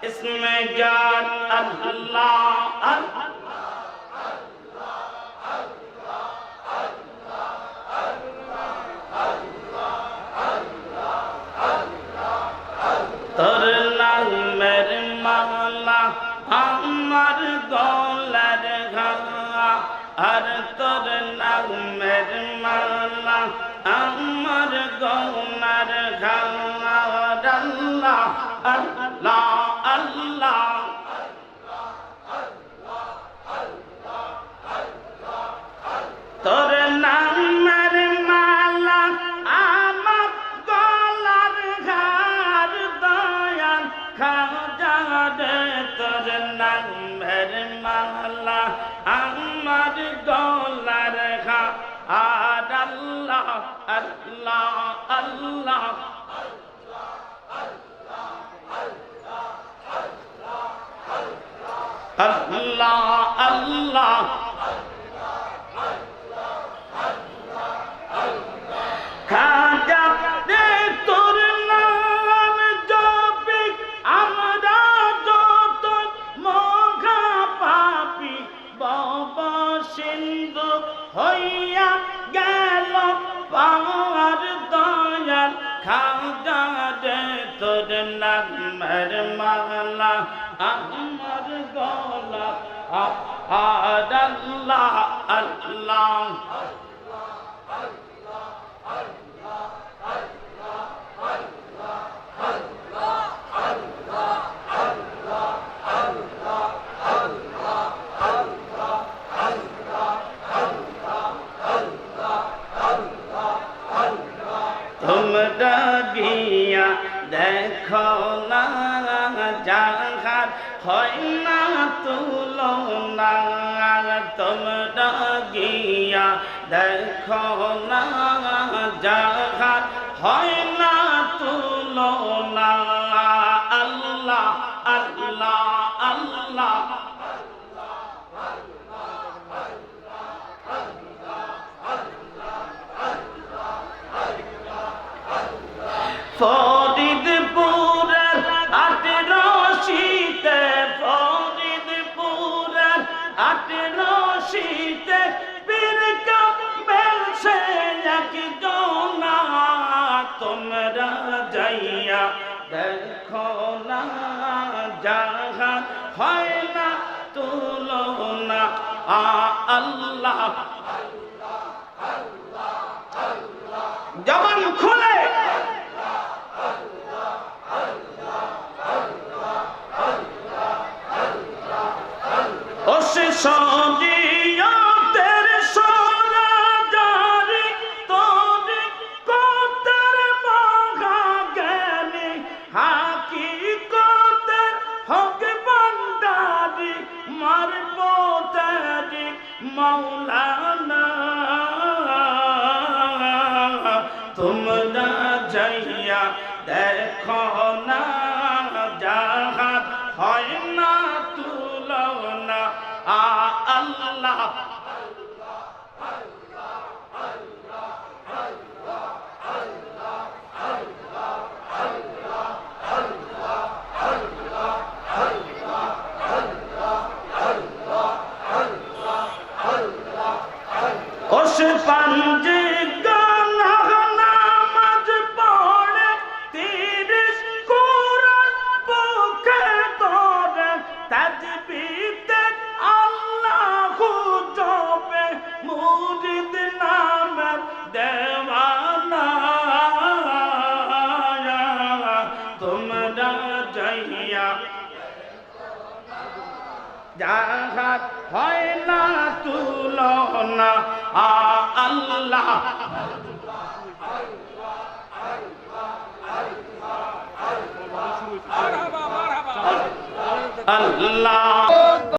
इसमें जान अल्लाह তোর নামের মালা আমার গলার ঘা আর তোর নামের মালা আমার গলার ঘা আল্লাহ আল্লাহ আল্লাহ তোর নামের মালা আমার গলার ঘার দয়াল খাজা রে তোর নামের মালা আমার গলার ঘা আর আল্লাহ আল্লাহ আল্লাহ আল্লাহ আল্লাহ খাজা রে তোর নাম জপি আমরা যত মঘা পাপি বব সিন্ধু হইয়া গেল পাওয়ার দয়াল খাজা রে তোর নামের মালা আমার গলা আর আল্লাহ আল্লাহ তোমরা গিয়া দেখো না জাহার হয় না তুলনা তোমরা গিয়া দেখো না জাহার হয় না তুলনা আল্লাহ আল্লাহ আল্লাহ ফরিদপুরের আটরশিতে ফরিদপুরের আটরশিতে পীর কামেল সে একজনা তোমরা যাইয়া দেখো না জাহান হয় না তুলনা আল্লাহ জবান খুলে শরিয়তের সোনা জারি তোরে কোতের মহা জ্ঞানী হাকিকতের হক বান্দারি মারফতেরি মাওলানা তোমরা যাইয়া দেখো না জাহান হয় না তুলনা আল্লাহ ওস পাঞ্জে নামাজ পড়ে 30 কোরআন বুকে ধরে তাজবিতে আল্লাহু জপে মুরিদ নামের দেওয়ানা তোমরা যাইয়া জাহার হয় না তুলনা আল্লাহ আল্লাহ